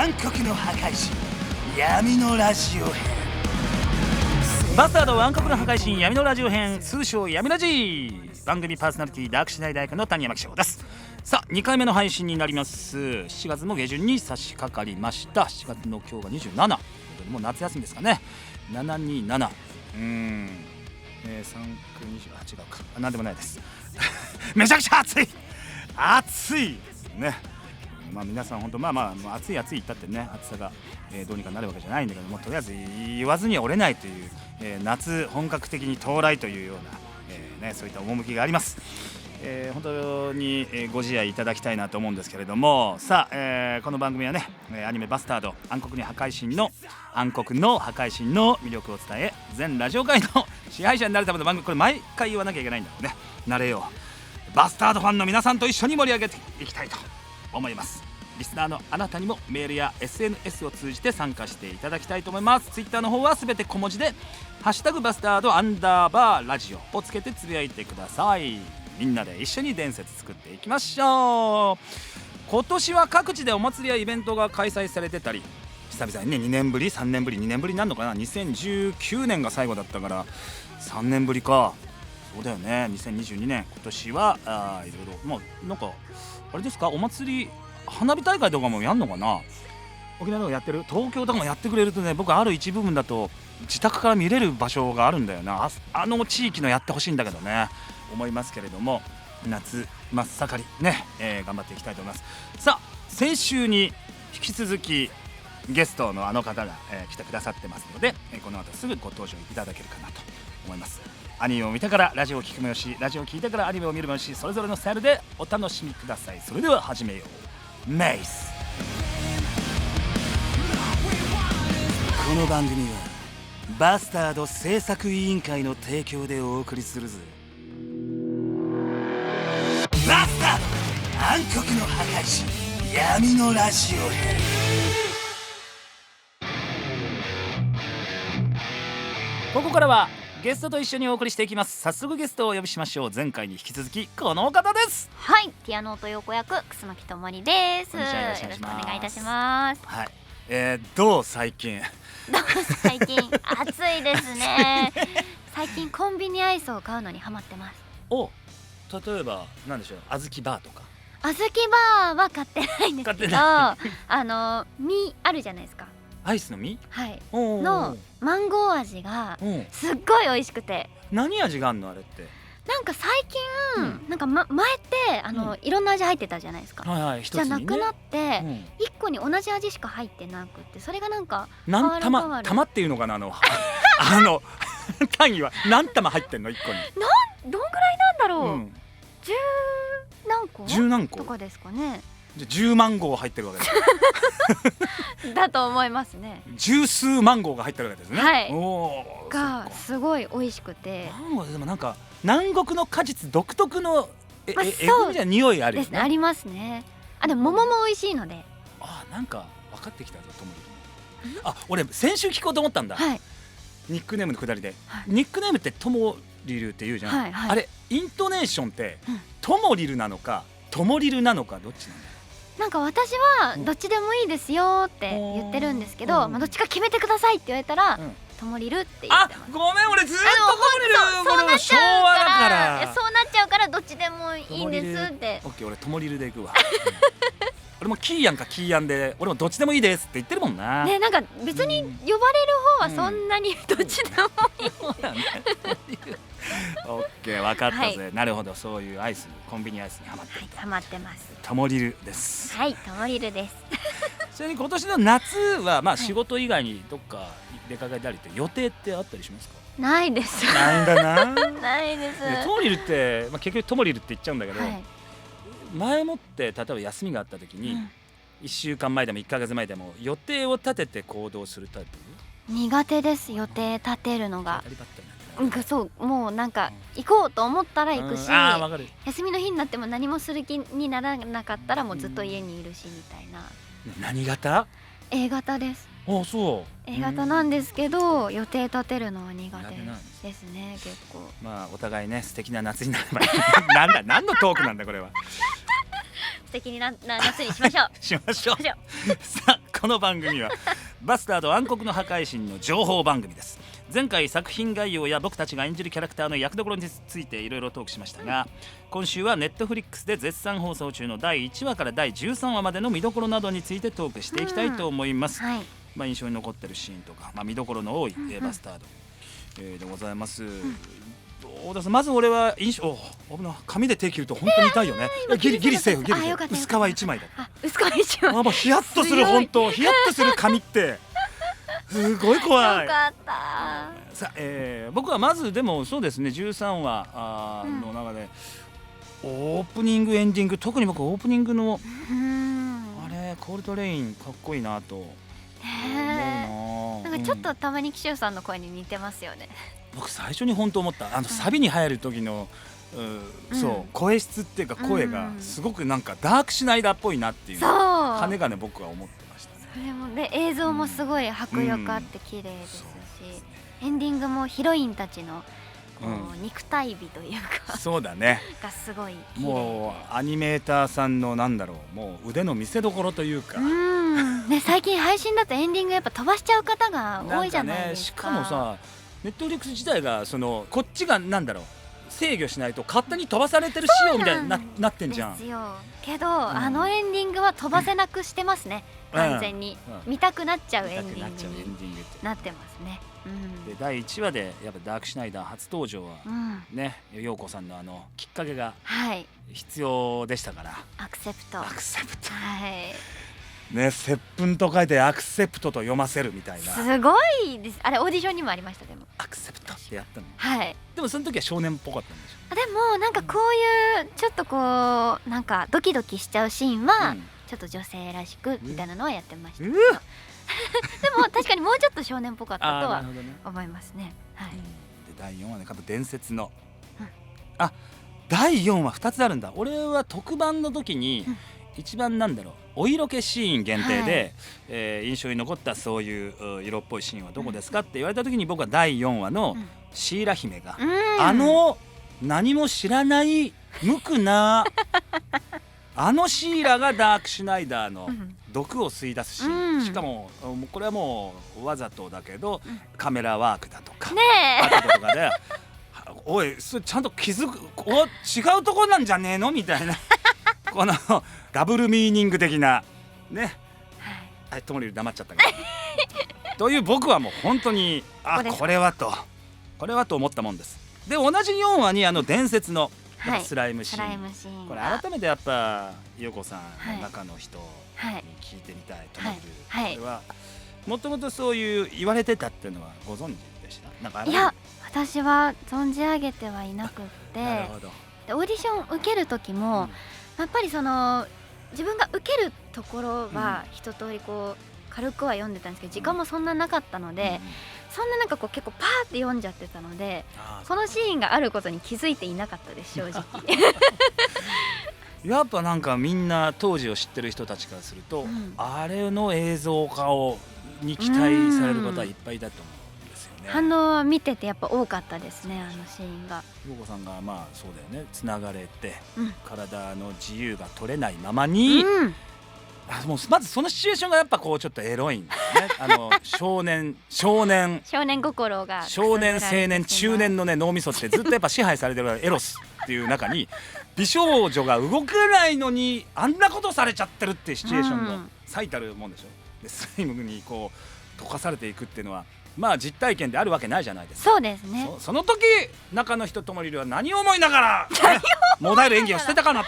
暗黒の破壊神闇のラジオ編。バスタード暗黒の破壊神闇のラジオ編、通称闇ラジ。番組パーソナリティダークシナイ大学の谷山紀章です。さあ2回目の配信になります。7月も下旬に差し掛かりました。7月の今日が27、もう夏休みですかね。727、3、9、20、違うか、なんでもないですめちゃくちゃ暑いですね。まあ皆さん本当まあ暑い言ったってね、暑さが、どうにかなるわけじゃないんだけども、とりあえず言わずには折れないという、夏本格的に到来というような、そういった趣があります。本当にご自愛いただきたいなと思うんですけれども、さあ、この番組はね、アニメバスタード暗黒の破壊神の魅力を伝え、全ラジオ界の支配者になるための番組。これ毎回言わなきゃいけないんだよね。なれようバスタードファンの皆さんと一緒に盛り上げていきたいと思います。リスナーのあなたにもメールや SNS を通じて参加していただきたいと思います。ツイッターの方はすべて小文字でハッシュタグバスタード_ラジオをつけてつぶやいてください。みんなで一緒に伝説作っていきましょう。今年は各地でお祭りやイベントが開催されてたり、久々にね、2年ぶり3年ぶり2年ぶりになるのかな。2019年が最後だったから3年ぶりか。そうだよね。2022年今年はいろいろ、まあなんかあれですか、お祭り花火大会とかもやんのかな。沖縄とかやってる、東京とかもやってくれるとね、僕ある一部分だと自宅から見れる場所があるんだよな。あの地域のやってほしいんだけどね、思いますけれども、夏真っ盛りね、頑張っていきたいと思います。さあ先週に引き続きゲストのあの方が、来てくださってますので、この後すぐご登場いただけるかなと思います。アニメを見てからラジオを聞くもよし、ラジオを聞いてからアニメを見るもよし、それぞれのスタイルでお楽しみください。それでは始めよう。メイス。この番組はバスタード制作委員会の提供でお送りするぜ。バスタード暗黒の破壊神闇のラジオ編。ここからはゲストと一緒にお送りしていきます。早速ゲストをお呼びしましょう。前回に引き続きこの方です。はい、ピアノと横役楠木智里です。こんにちは、よろしくお願いいたします。はい、どう最近最近暑いですね最近コンビニアイスを買うのにハマってます。お、例えば何でしょう、小豆バーとか。小豆バーは買ってないんですけど実あるじゃないですか、アイスの実、はいおのマンゴー味がすっごい美味しくて。何味があんのあれって。なんか最近、なんか、前っていろんな味入ってたじゃないですか、はいはい、一つにね、じゃなくなって、一個に同じ味しか入ってなくて、それがなんか何玉っていうのかな、単位は何玉入ってんの、一個に。どんぐらいなんだろう、10何個とかですかね。じゃ10万号入ってるわけですだと思いますね。十数万号が入ってるわけですね。はい、おがすごい美味しくて。でもなんか南国の果実独特のえぐみじゃ匂いあるよね。ですね、ありますね。でも桃も美味しいので。なんか分かってきたぞ、ともり。俺先週聞こうと思ったんだ、はい、ニックネームのくだりで、ニックネームってともりるって言うじゃん、あれイントネーションってともりるなのかともりるなのか、どっちなんだよ。なんか私はどっちでもいいですよって言ってるんですけど、どっちか決めてくださいって言われたらともりるって言ってます。ごめん、俺ずっとともりる、昭和だから。そうなっちゃうからどっちでもいいんですって。オッケー、俺ともりるでいくわ俺もキーヤンかキーヤンで、俺もどっちでもいいですって言ってるもんな。ね、なんか別に呼ばれる方はそんなにどっちでもいい。オッケー、分かったぜ。なるほど、そういうアイス、コンビニアイスにハマってると。ハマってます。ともりるです。はい、ともりるですちなみに今年の夏はまあ仕事以外にどっか出かけたりって予定ってあったりしますか？ないです。ないんだな。ないです。ともりるって、結局ともりるって言っちゃうんだけど、前もって例えば休みがあった時に、1週間前でも1ヶ月前でも予定を立てて行動するタイプ？苦手です、予定立てるのが。そう、もうなんか行こうと思ったら行くし、休みの日になっても何もする気にならなかったらもうずっと家にいるしみたいな。何型？A 型です。そう。A 型なんですけど、予定立てるのは苦手ですね、結構。まあお互いね、素敵な夏になれば何のトークなんだこれは。素敵な夏にしましょう。しましょう。さあこの番組はバスタード暗黒の破壊神の情報番組です。前回作品概要や僕たちが演じるキャラクターの役どころについていろいろトークしましたが、今週はネットフリックスで絶賛放送中の第1話から第13話までの見どころなどについてトークしていきたいと思います。はい、印象に残ってるシーンとか、見どころの多い、バスタード、でございます。どうですまず俺は印象危な紙で手切ると本当に痛いよね。ギリセーフギリセーフ。薄皮1枚だ。薄皮1枚。もうヒヤッとする本当ヒヤッとする紙ってすごい怖い。よかった。さあ、僕はまずでもそうですね13話の中で、オープニングエンディング特に僕オープニングのあれコールドレインかっこいいなと思うな。なんかちょっとたまに岸尾さんの声に似てますよね。僕最初に本当思ったサビに入る時の、そう声質っていうか声がすごくなんかダークシュナイダーっぽいなっていうかねがね僕は思ってましたね。それもで映像もすごい迫力あって綺麗ですし、エンディングもヒロインたちの肉体美というかそうだねがすごい綺麗で、もうアニメーターさんのなんだろうもう腕の見せ所というか、ね、最近配信だとエンディングやっぱ飛ばしちゃう方が多いじゃないですか。しかもさネットフリックス自体がこっちがなんだろう制御しないと勝手に飛ばされてる仕様みたいに なってんじゃん。ですよけど、あのエンディングは飛ばせなくしてますね、完全に、見たくなっちゃうエンディングになってますね。で第1話でやっぱダークシュナイダー初登場は、ね陽子さんのきっかけが必要でしたから、アクセプトね、接吻と書いてアクセプトと読ませるみたいな。すごいです。あれオーディションにもありました。でもアクセプトってやったの。でもその時は少年っぽかったんでしょ。でもなんかこういうちょっとこうなんかドキドキしちゃうシーンはちょっと女性らしくみたいなのはやってました。でも確かにもうちょっと少年っぽかったとは思いますね。で第4話ね伝説の、第4話2つあるんだ。俺は特番の時に一番なんだろうお色気シーン限定で、印象に残ったそういう色っぽいシーンはどこですかって言われた時に僕は第4話のシーラ姫が、何も知らない無垢なシーラがダークシュナイダーの毒を吸い出すシーン、しかもこれはもうわざとだけど、カメラワークだとかパッドとかでおいそれちゃんと気づく違うとこなんじゃねえのみたいなこのダブルミーニング的なね、ともり黙っちゃったけどという僕はもう本当にこれはと思ったもんです。で同じ4話に伝説のスライムシーン、これ改めてやっぱ陽子さんの中の人に聞いてみたいと思う。これはもともとそういう言われてたっていうのはご存知でした？なんかいや私は存じ上げてはいなくって、でオーディション受ける時も、やっぱりその自分が受けるところは一通りこう軽くは読んでたんですけど、時間もそんななかったので、そんななんかこう結構パーって読んじゃってたので、このシーンがあることに気づいていなかったです正直やっぱなんかみんな当時を知ってる人たちからすると、あれの映像化に期待される方はいっぱいだと思うんですよね。反応は見ててやっぱ多かったですね、あのシーンが。陽子さんがそうだよね、つながれて、体の自由が取れないままに、もうまずそのシチュエーションがやっぱこうちょっとエロいんだよね少年心が少年青年中年のね脳みそってずっとやっぱ支配されてるエロスっていう中に美少女が動けないのにあんなことされちゃってるっていうシチュエーションの最たるもんでしょ。でスライムにこう溶かされていくっていうのは実体験であるわけないじゃないですか。そうですね。その時中の人ともりるは何を思いながら、モダイル演技を捨てたの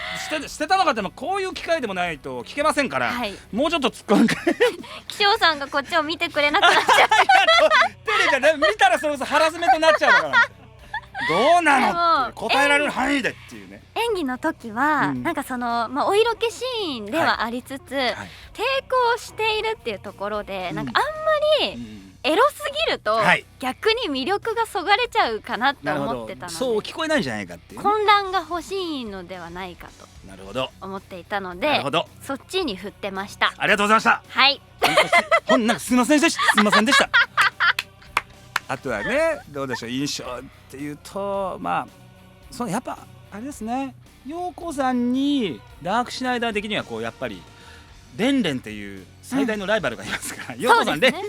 かでもこういう機会でもないと聞けませんから、もうちょっと突っ込んで気象さんがこっちを見てくれなくなっちゃったテレビじゃ見たらそれこそハラスメントになっちゃうからどうなのって答えられる範囲でっていうね。演技の時は、なんかその、お色気シーンではありつつ、抵抗しているっていうところで、なんかあんまりエロすぎると、逆に魅力がそがれちゃうかなって思ってたので、そう聞こえないんじゃないかっていう、混乱が欲しいのではないかと思っていたので、そっちに振ってました。ありがとうございました。なんかすいませんでしたあとはねどうでしょう、印象っていうとやっぱあれですね、陽子さんにダークシュナイダー的にはこうやっぱりレンレンっていう最大のライバルがいますから、陽子さんレンレン、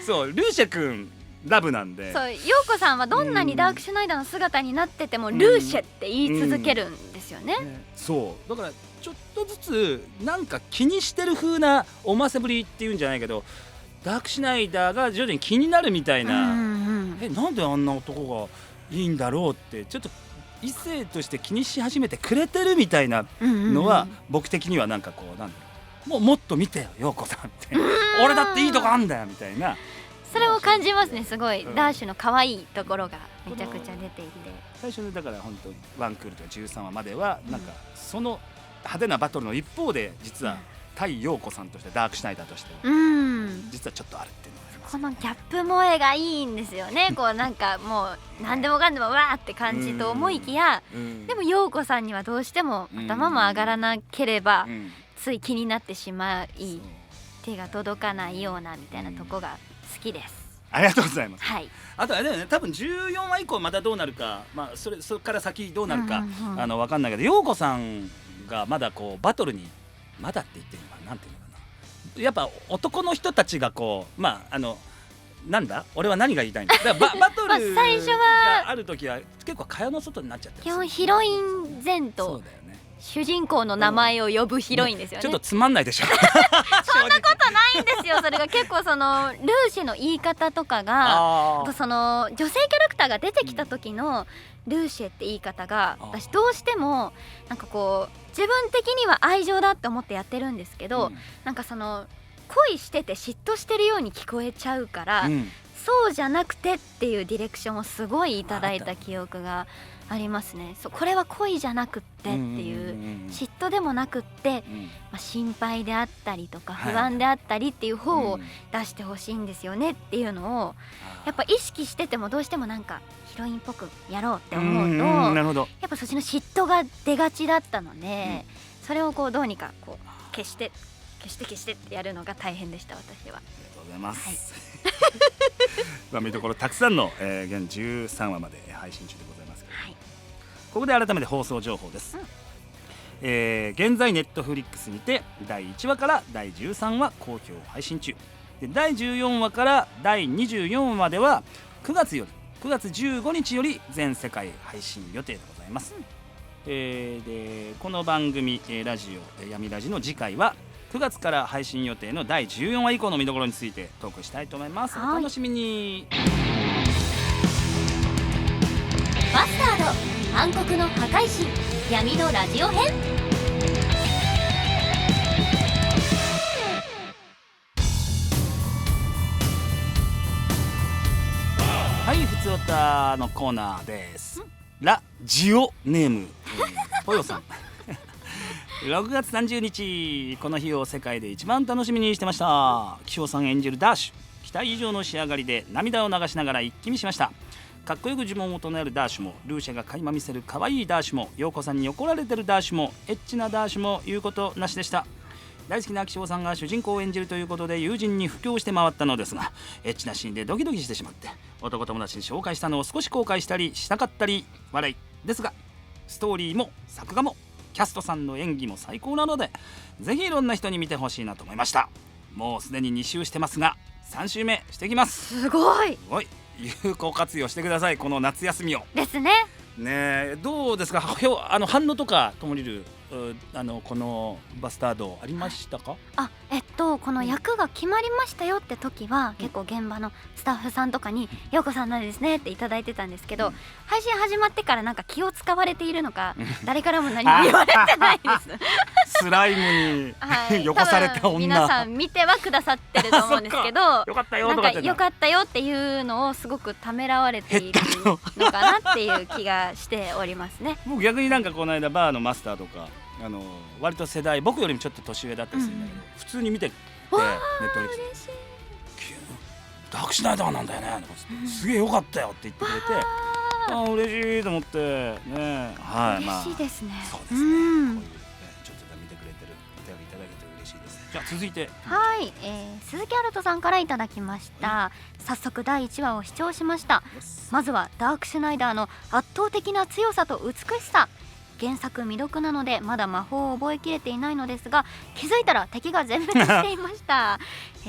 そうルーシェ君ラブなんで、そう陽子さんはどんなにダークシュナイダーの姿になっててもルーシェって言い続けるんですよね。そうだからちょっとずつなんか気にしてる風な思わせぶりっていうんじゃないけど、ダークシュナイダーが徐々に気になるみたいな、なんであんな男がいいんだろうってちょっと異性として気にし始めてくれてるみたいなのは、僕的にはなんかこうなんだろう、もっと見てよ陽子さんって俺だっていいとこあんだよみたいな、それを感じますね。すごい、ダッシュの可愛いところがめちゃくちゃ出ていて、最初にだから本当ワンクールとか13話まではなんかその派手なバトルの一方で実は対陽子さんとしてダークシュナイダーとして実はちょっとあるっていうのがあります。このギャップ萌えがいいんですよね。こうなんかもう何でもかんでもわーって感じと思いきや、でも陽子さんにはどうしても頭も上がらなければつい気になってしまい、手が届かないようなみたいなとこが好きです。ありがとうございます。はい、あとあれだよね、多分14話以降またどうなるか、まあそれから先どうなるか分かんないけど、陽子さんがまだこうバトルにまだって言ってるのかな、なんていうのかな、やっぱ男の人たちがこうなんだ俺は何が言いたいんだ、バトル最初はがある時は結構蚊帳の外になっちゃってる、基本ヒロイン前と主人公の名前を呼ぶヒロインですよね。ちょっとつまんないでしょそんなことないんですよ。それが結構そのルーシェの言い方とかが、あとその女性キャラクターが出てきた時のルーシェって言い方が、私どうしてもなんかこう自分的には愛情だって思ってやってるんですけど、なんかその恋してて嫉妬してるように聞こえちゃうから、そうじゃなくてっていうディレクションをすごいいただいた記憶がありますね。そう、これは恋じゃなくってっていう嫉妬でもなくって、心配であったりとか不安であったりっていう方を出してほしいんですよねっていうのをやっぱ意識しててもどうしてもなんかヒロインっぽくやろうって思うと、やっぱそっちの嫉妬が出がちだったので、それをこうどうにかこう消してってやるのが大変でした、私は。ありがとうございます。見どころたくさんの、現13話まで配信中でございますけど、ここで改めて放送情報です。現在ネットフリックスにて第1話から第13話好評配信中で、第14話から第24話までは9月15日より全世界配信予定でございます。でこの番組、ラジオ闇ラジの次回は9月から配信予定の第14話以降の見どころについてトークしたいと思います。お楽しみに。バスタード暗黒の破壊神闇のラジオ編。はい、ふつおたのコーナーです。ラジオネームぽよさん6月30日、この日を世界で一番楽しみにしてました。キヨさん演じるダッシュ、期待以上の仕上がりで涙を流しながら一気見しました。かっこよく呪文を唱えるダッシュも、ルーシェが垣間見せる可愛いダッシュも、陽子さんに怒られてるダッシュも、エッチなダッシュも言うことなしでした。大好きなキヨさんが主人公を演じるということで友人に布教して回ったのですが、エッチなシーンでドキドキしてしまって、男友達に紹介したのを少し後悔したりしなかったり笑いですが、ストーリーも作画もキャストさんの演技も最高なので、ぜひいろんな人に見てほしいなと思いました。もうすでに2週してますが3週目していきます。すごい有効活用してください、この夏休みをですね。どうですか、反応とかともりるこのバスタードありましたか？この役が決まりましたよって時は、結構現場のスタッフさんとかに陽子さんなんですねっていただいてたんですけど、配信始まってからなんか気を使われているのか誰からも何も言われてないですスライムに、汚された女、皆さん見てはくださってると思うんですけどよかったよなんかよかったよっていうのをすごくためらわれているのかなっていう気がしておりますね。僕逆になんかこの間バーのマスターとか割と世代僕よりもちょっと年上だったりするんだけど、普通に見ててネットフリックスダークシュナイダーなんだよね、すげえよかったよって言ってくれて、嬉しいと思ってね。嬉しいですね。そうですね、こういうちょっと見てくれてるお便りいただけて嬉しいです。じゃあ続いて鈴木アルトさんからいただきました。早速第1話を視聴しました。まずはダークシュナイダーの圧倒的な強さと美しさ、原作未読なのでまだ魔法を覚えきれていないのですが、気づいたら敵が全滅していました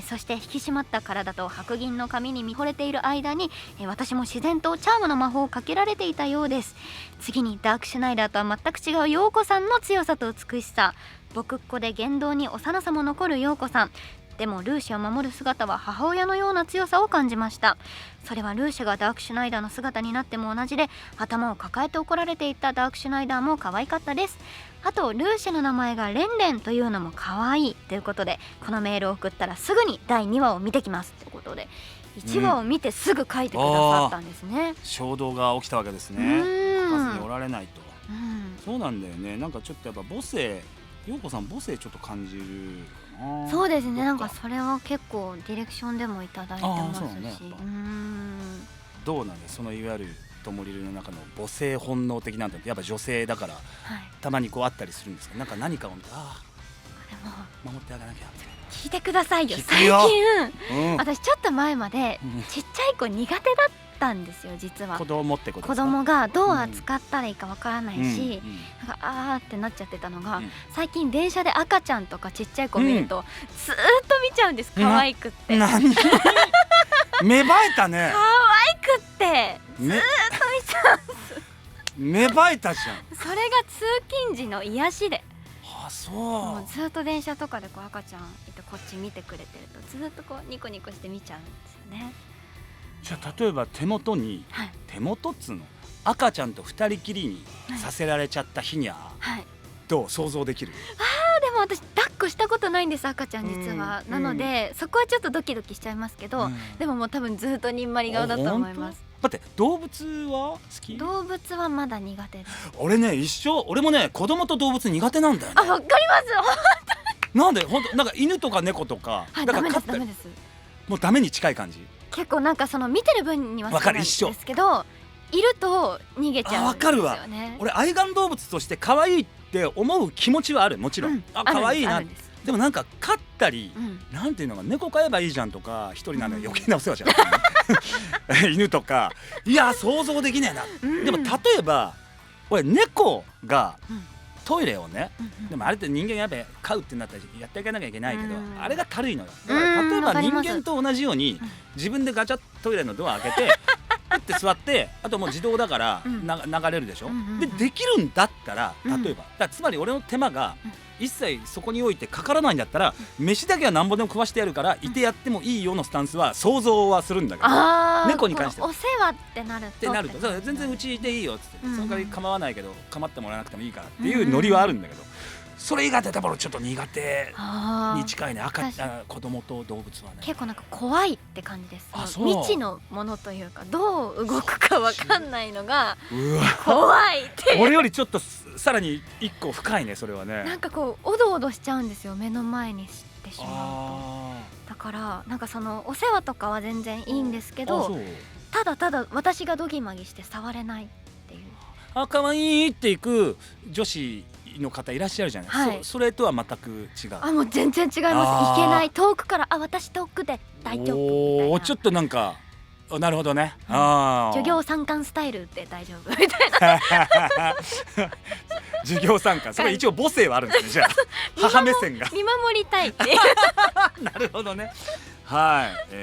そして引き締まった体と白銀の髪に見惚れている間に私も自然とチャームの魔法をかけられていたようです。次にダークシュナイダーとは全く違う陽子さんの強さと美しさ、僕っ子で言動に幼さも残る陽子さんでもルーシェを守る姿は母親のような強さを感じました。それはルーシェがダークシュナイダーの姿になっても同じで、頭を抱えて怒られていたダークシュナイダーも可愛かったです。あとルーシェの名前がレンレンというのも可愛いということで、このメールを送ったらすぐに第2話を見てきますということで、1話を見てすぐ書いてくださったんですね。衝動が起きたわけですね。書かずにおられないと。そうなんだよね。なんかちょっとやっぱ母性、陽子さん母性ちょっと感じるかな。そうですね。なんかそれは結構ディレクションでもいただいてますし、どうなんだそのいわゆるともりるの中の母性本能的なんてやっぱ女性だから、たまにこうあったりするんですか。なんか何かを見て、でも守ってあげなきゃみたいな。聞いてくださいよ。聞く最よ近、私ちょっと前までちっちゃい子苦手だったんですよ実は。子供ってこと子ですか。供がどう扱ったらいいかわからないし、なんかあーってなっちゃってたのが、最近電車で赤ちゃんとかちっちゃい子見ると、ずーっと見ちゃうんです。可愛くって何芽生えたね。可愛くってずーっと見ちゃうんです。芽生えたじゃん。それが通勤時の癒しで、そうもうずっと電車とかでこう赤ちゃんいてこっち見てくれてるとずっとこうニコニコして見ちゃうんですよね。じゃあ例えば手元に、手元っつうの赤ちゃんと二人きりにさせられちゃった日には、どう想像できる？でも私抱っこしたことないんです赤ちゃん実は。なのでそこはちょっとドキドキしちゃいますけど、でももう多分ずっとにんまり顔だと思います。だって動物は好き？動物はまだ苦手です。俺ね一緒。俺もね子供と動物苦手なんだよね。あ、わかりますなんで本当なんか犬とか猫とか、だから飼ったりもうダメに近い感じ。結構なんかその見てる分には好きなんですけど、いると逃げちゃうんですよね。わかるわ。俺愛玩動物として可愛いって思う気持ちはある、もちろん。可愛いな。でもなんか飼ったり、なんていうのか、猫飼えばいいじゃんとか、一人なんだ余計なお世話じゃん犬とか、いや想像できねえな。でも例えば俺猫がトイレをね、でもあれって人間やっぱ飼うってなったらやっていかなきゃいけないけど、あれが軽いのよ。だから例えば人間と同じように自分でガチャットイレのドア開けてプッて座って、あともう自動だから流れるでしょ。できるんだったら、例えばつまり俺の手間が一切そこにおいてかからないんだったら、飯だけはなんぼでも食わしてやるからいてやってもいいよのスタンスは想像はするんだけど、猫に関してはお世話ってなると全然うちいていいよっつって、その代わり構わないけど構ってもらわなくてもいいからっていうノリはあるんだけど、それ以外で多分ちょっと苦手に近いね。子供と動物はね結構なんか怖いって感じです。未知のものというか、どう動くかわかんないのが怖いっていう。俺よりちょっとさらに一個深いねそれはね。なんかこうおどおどしちゃうんですよ、目の前にしてしまうと。だからなんかそのお世話とかは全然いいんですけど、ただただ私がドギマギして触れないっていう。可愛いっていく女子の方いらっしゃるじゃない。それとは全く違う。もう全然違います。いけない。遠くから私遠くで大丈夫みたいな。ちょっとなんかなるほどね。授業参観スタイルで大丈夫みたいな授業参観、それ一応母性はあるんですね。じゃあ母目線が見守りたいっていうなるほどね。はい、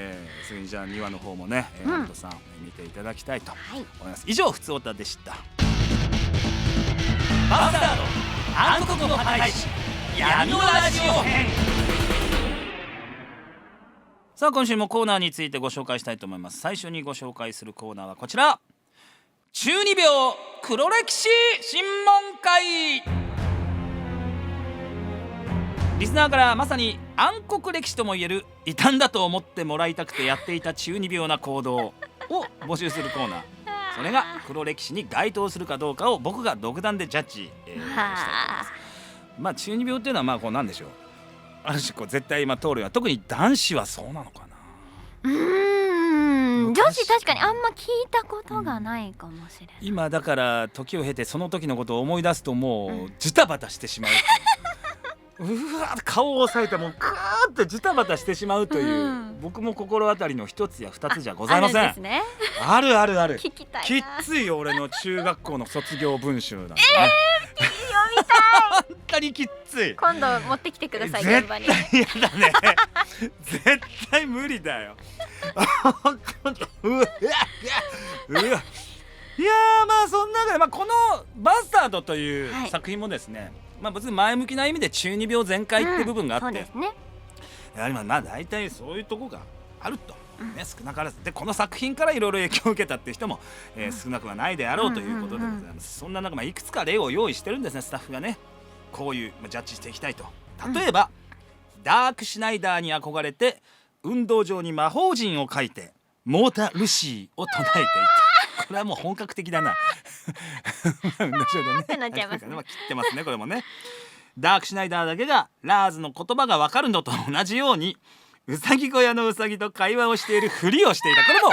次にじゃあ2話の方もね、有戸さん見ていただきたいと思います。以上ふつおたでした。バスタード暗黒の破壊神闇のラジオ編。さあ今週もコーナーについてご紹介したいと思います。最初にご紹介するコーナーはこちら、中二病黒歴史審問会。リスナーからまさに暗黒歴史ともいえる異端だと思ってもらいたくてやっていた中二病な行動を募集するコーナー。それが黒歴史に該当するかどうかを僕が独断でジャッジ、したいと思います。中二病っていうのはこうなんでしょう、ある種こう絶対通るような、特に男子はそうなのかな。女子確かにあんま聞いたことがないかもしれない。今だから時を経てその時のことを思い出すともうジタバタしてしまううわ顔を押さえてもうクーってジタバタしてしまうという、うん僕も心当たりの一つや二つじゃございません。あるんですね。あるあるある。聞きたいきっな。ついよ俺の中学校の卒業文集なんてね。本当にきっつい。今度持ってきてください絶現場に。対嫌だね。絶対無理だよ。本当にうわいやまあそんな中で、まあ、この「バスタード」というはい作品もですね、まあ別に前向きな意味で中二病全開って部分があって、そうですね。やはりまあ大体そういうとこがあると、ね、少なからずでこの作品からいろいろ影響を受けたっていう人も、少なくはないであろうということでございます。そんな中、まあ、いくつか例を用意してるんですね、スタッフがね。こういう、まあ、ジャッジしていきたいと。例えば、ダークシュナイダーに憧れて運動場に魔法陣を描いてモータ・ルシーを唱えていた。これはもう本格的だな。運動場でねってなっちゃいますねまあ切ってますねこれもね。ダークシュナイダーだけがラーズの言葉が分かるのと同じようにうさぎ小屋のうさぎと会話をしているふりをしていた。これも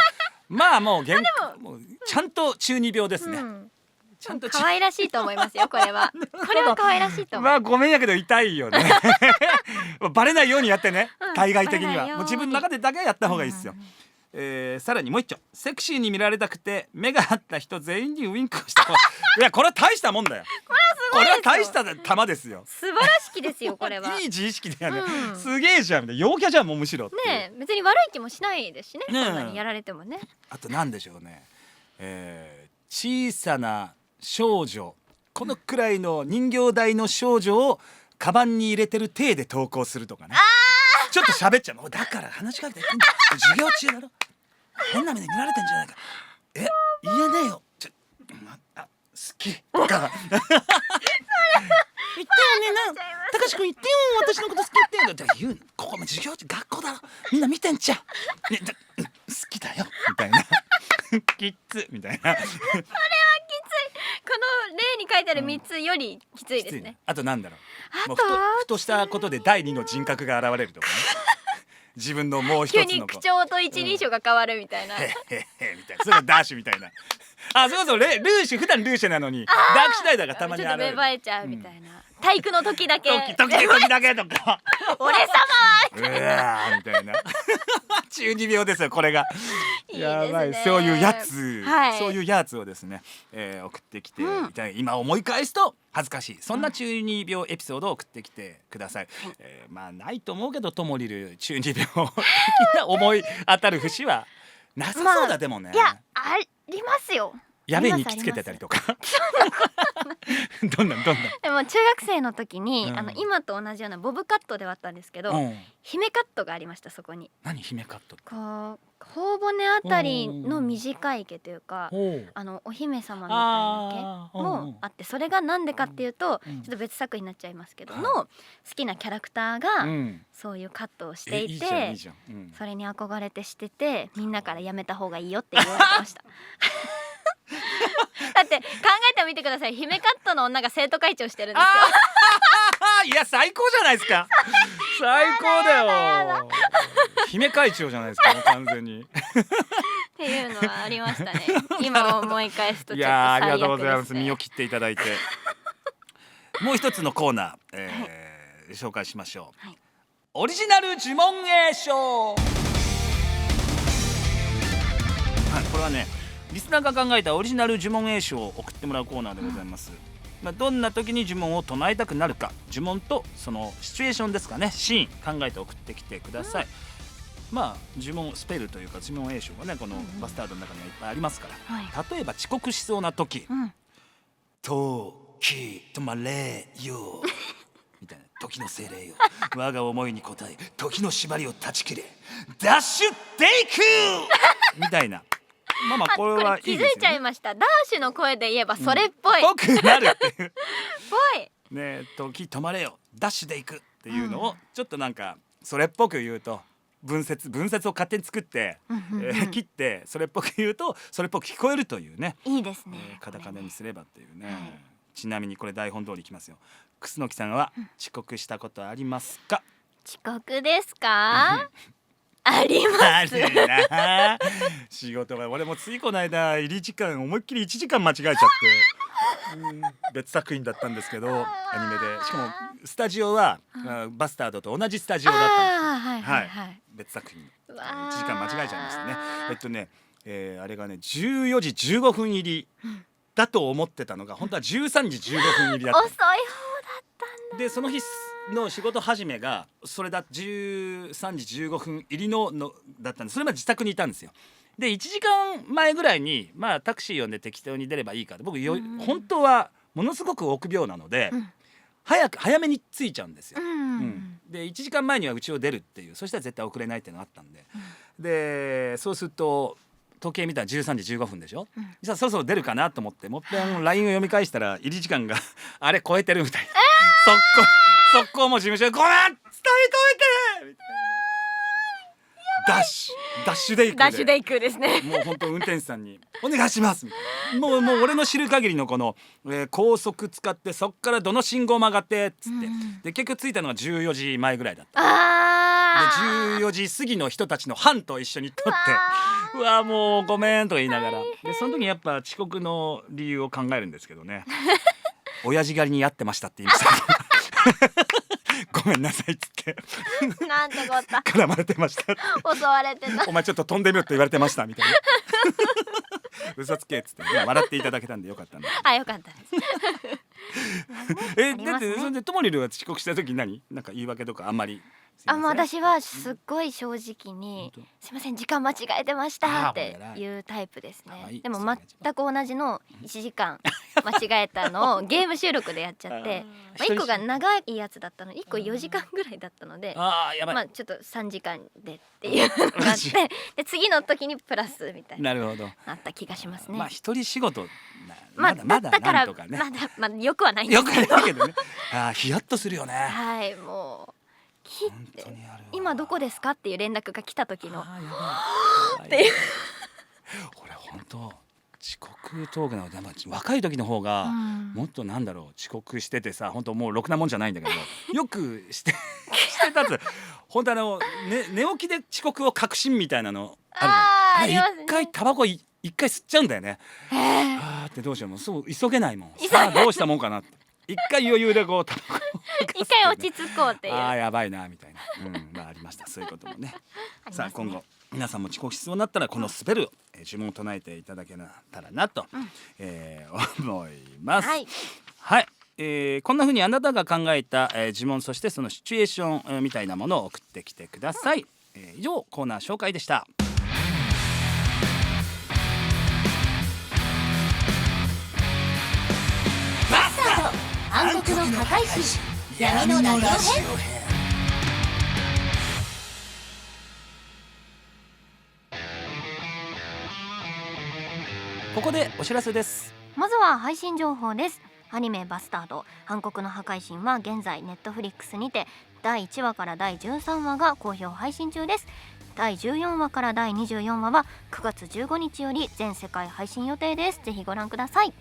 まあもうもうちゃんと中二病ですね、うんちゃんと可愛らしいと思いますよこれは。これは可愛らしいと思う。まあごめんやけど痛いよね。バレないようにやってね、うん対外的にはバレないようにもう自分の中でだけはやった方がいいですよ。さらにもう一丁、セクシーに見られたくて目が合った人全員にウインクをした。いやこれは大したもんだよ。これは大した玉ですよ。素晴らしきですよこれは。いい自意識だよね、うんすげえじゃんみたいな、陽キャじゃんもうむしろっていうねえ別に悪い気もしないですしね。ねえそんなにやられてもね。あと何でしょうね、小さな少女、このくらいの人形大の少女をカバンに入れてる体で投稿するとかね。ちょっと喋っちゃう。もうだから話しかけて言ってんだ、授業中だろ、変な目で見られてんじゃないか、言えねえよ、好きとか言ってよねな、たかしくん言ってよ、私のこと好きってって言う。ここも授業中学校だろ、みんな見てんじゃん、ね、好きだよみたいな。きっつみたいな。この例に書いてある3つよりきついですね。あとなんだろう、もうあとふとしたことで第二の人格が現れるとかね。自分のもう一急つのに口調と一人称が変わるみたいな。へっへっへみたいな、それがダッシュみたいな。あ、そうそう、ルーシュ、普段ルーシュなのにダークシュナイダーがたまにちょっと芽現れる。生えちゃうみたいな。体育の時だけ。時だけとか。俺様うわーみたいな。中二病ですよこれが。いいですねやばい、そういうやつ、はいそういうやつをですね、送ってきていただいて、今思い返すと恥ずかしい、そんな中二病エピソードを送ってきてください。まあないと思うけど、ともりる中二病的な思い当たる節はなさそうだ、まあでもね。いやありますよ。やべえに気つけてたりとか。どんなん。でも中学生の時に、うん今と同じようなボブカットではあったんですけど、うん、姫カットがありました。そこに何姫カットって。こう頬骨あたりの短い毛というか、お姫様みたいな毛もあって、それがなんでかっていうと、うんちょっと別作品になっちゃいますけど、はいの好きなキャラクターがうん、そういうカットをしていいいじゃんいてい、じゃん、うんそれに憧れてしてて、みんなからやめた方がいいよって言われてました。だって考えてみてください。姫カットの女が生徒会長してるんですよ。いや最高じゃないですか。最高だよ。姫会長じゃないですか、もう完全に。っていうのはありましたね。今思い返すといちょっとやーありが最とうございま。悪ですすね。身を切っていただいて。もう一つのコーナー、紹介しましょう。はいオリジナル呪文芸賞。はい、これはね、リスナーが考えたオリジナル呪文詠唱を送ってもらうコーナーでございます。どんな時に呪文を唱えたくなるか、呪文とそのシチュエーションですかね、シーン考えて送ってきてください。まあ呪文スペルというか呪文詠唱がね、このバスタードの中にはいっぱいありますから、はい例えば遅刻しそうな時、うん時止まれよみたいな、時の精霊よ、我が思いに応え時の縛りを断ち切れ、ダッシュテイクみたいな。まあこれはいいですよね。気づいちゃいました。ダッシュの声で言えばそれっぽい。ぽくなるっていうぽい。ね、時止まれよダッシュで行くっていうのをちょっとなんかそれっぽく言うと、文節を勝手に作って、切ってそれっぽく言うとそれっぽく聞こえるというね、いいですね。カタカナにすればっていうね、はいちなみにこれ台本通りいきますよ。楠木さんは遅刻したことありますか？遅刻ですか？ありあまするな仕事は俺もついこの間入り時間思いっきり1時間間違えちゃって別作品だったんですけどアニメでしかもスタジオはバスタードと同じスタジオだったんですよ。はいはいはい別作品うわ1時間間違えちゃいましたね。あれがね14時15分入りだと思ってたのが本当は13時15分入りだった遅い方だったんだ。でその日の仕事始めがそれだ13時15分入りのだったんでそれまで自宅にいたんですよ。で1時間前ぐらいにまあタクシー呼んで適当に出ればいいかと僕本当はものすごく臆病なので、早めに着いちゃうんですよ。で1時間前には家を出るっていうそしたら絶対遅れないっていうのがあったんで、でそうすると時計見たら13時15分でしょ、じゃあそろそろ出るかなと思ってもっぺん LINE を読み返したら入り時間があれ超えてるみたいな、速攻もう事務所でごめん伝えといてみたいなダッシュで行くダッシュで行くですね。もう本当運転手さんにお願いしますみたいなもう俺の知る限りのこの、高速使ってそっからどの信号曲がってっつって、で結局着いたのが14時前ぐらいだった。で14時過ぎの人たちの班と一緒に撮ってうわもうごめんとか言いながらでその時にやっぱ遅刻の理由を考えるんですけどね親父狩りにやってましたって言いましたごめんなさいっつってなんてこった絡まれてました襲われてた。お前ちょっと飛んでみろって言われてましたみたいな嘘つけっつって笑っていただけたんでよかったんだあ、よかったです。だってそれでともりるが遅刻した時なんか言い訳とかあんまりもう私はすっごい正直にすいません時間間違えてましたっていうタイプですね。でも全く同じの1時間間違えたのをゲーム収録でやっちゃって1個が長いやつだったの1個4時間ぐらいだったのでちょっと3時間でっていうのがあってで次の時にプラスみたいなあった気がしますね。まあ一人仕事まだなんとかねまだよくはないんですけどよくないけどねヒヤッとするよね。はいもう切って今どこですかっていう連絡が来た時のっていう俺本当遅刻トークなので若い時の方がもっとなんだろう遅刻しててさ本当もうろくなもんじゃないんだけどよくしてたつ本当寝起きで遅刻を確信みたいなのあるじゃん。一回タバコ一回吸っちゃうんだよね。ってどうしようもうそう急げないもんさあどうしたもんかなって一回余裕でこうタバコ一回落ち着こうっていうやばいなみたいな、ありましたそういうこともねさあ今後皆さんも遅刻しそうになったらこのスペルを、呪文を唱えていただけたらなと、思います。はい、こんな風にあなたが考えた、呪文そしてそのシチュエーション、みたいなものを送ってきてください。以上コーナー紹介でした。暗黒の破壊神闇のラジオ編。ここでお知らせです。まずは配信情報です。アニメバスタード暗黒の破壊神は現在ネットフリックスにて第1話から第13話が好評配信中です。第14話から第24話は9月15日より全世界配信予定です。ぜひご覧ください。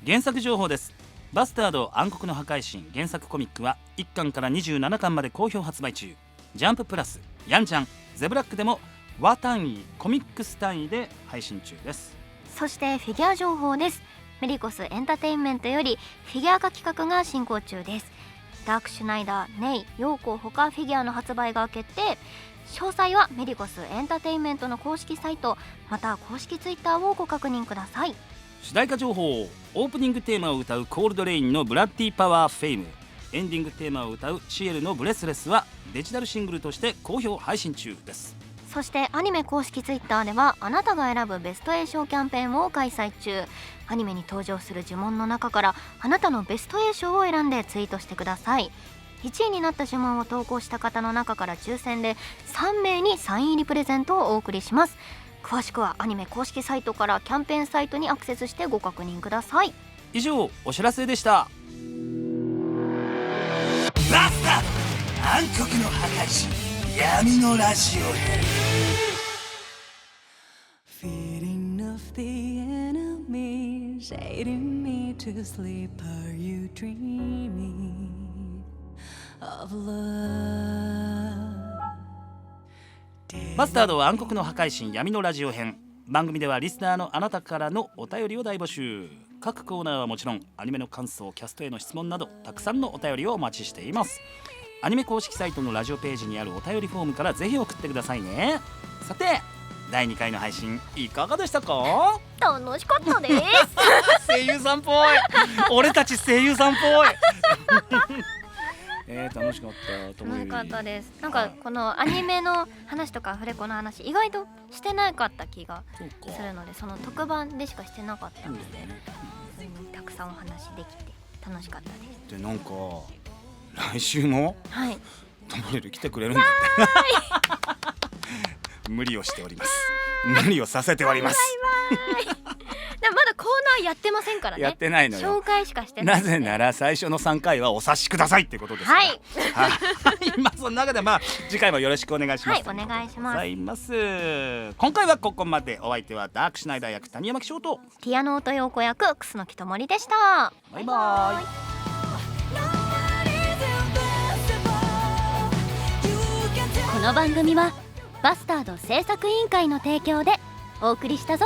原作情報です。バスタード暗黒の破壊神原作コミックは1巻から27巻まで好評発売中。ジャンププラス、ヤンジャン、ゼブラックでも話単位、コミックス単位で配信中です。そしてフィギュア情報です。メリコスエンターテインメントよりフィギュア化企画が進行中です。ダークシュナイダー、ネイ、ヨーコ他フィギュアの発売が決定。詳細はメリコスエンターテインメントの公式サイトまた公式ツイッターをご確認ください。主題歌情報、オープニングテーマを歌うコールドレインのブラッディパワーフェイム、エンディングテーマを歌うシエルのブレスレスはデジタルシングルとして好評配信中です。そしてアニメ公式ツイッターではあなたが選ぶベスト栄賞キャンペーンを開催中。アニメに登場する呪文の中からあなたのベスト栄賞を選んでツイートしてください。1位になった呪文を投稿した方の中から抽選で3名にサイン入りプレゼントをお送りします。詳しくはアニメ公式サイトからキャンペーンサイトにアクセスしてご確認ください。以上お知らせでした。バスタード暗黒の破壊神闇のラジオ編。 Feeding off the enemies, aiding me to sleep. Are you dreaming of love? バスタード暗黒の破壊神闇のラジオ編。番組ではリスナーのあなたからのお便りを大募集。各コーナーはもちろんアニメの感想、キャストへの質問などたくさんのお便りをお待ちしています。アニメ公式サイトのラジオページにあるお便りフォームからぜひ送ってくださいね。さて第2回の配信いかがでしたか？楽しかったです声優さんっぽい俺たち声優さんっぽい楽しかったと思う。楽しかったです。なんかこのアニメの話とかアフレコの話意外としてなかった気がするので、その特番でしかしてなかったので、たくさんお話できて楽しかったです。でなんか来週もはいトモレル来てくれるんだって無理をしております。無理をさせております。でもまだコーナーやってませんからね。やってないのよ。紹介しかしてない。なぜなら最初の3回はお察しくださいってことですから。はい今その中で次回もよろしくお願いします。はい、お願いします。今回はここまで。お相手はダークシュナイダー役谷山紀章とピアノ音陽子役楠木智りでした。バイバイ。この番組はバスタード制作委員会の提供でお送りしたぞ。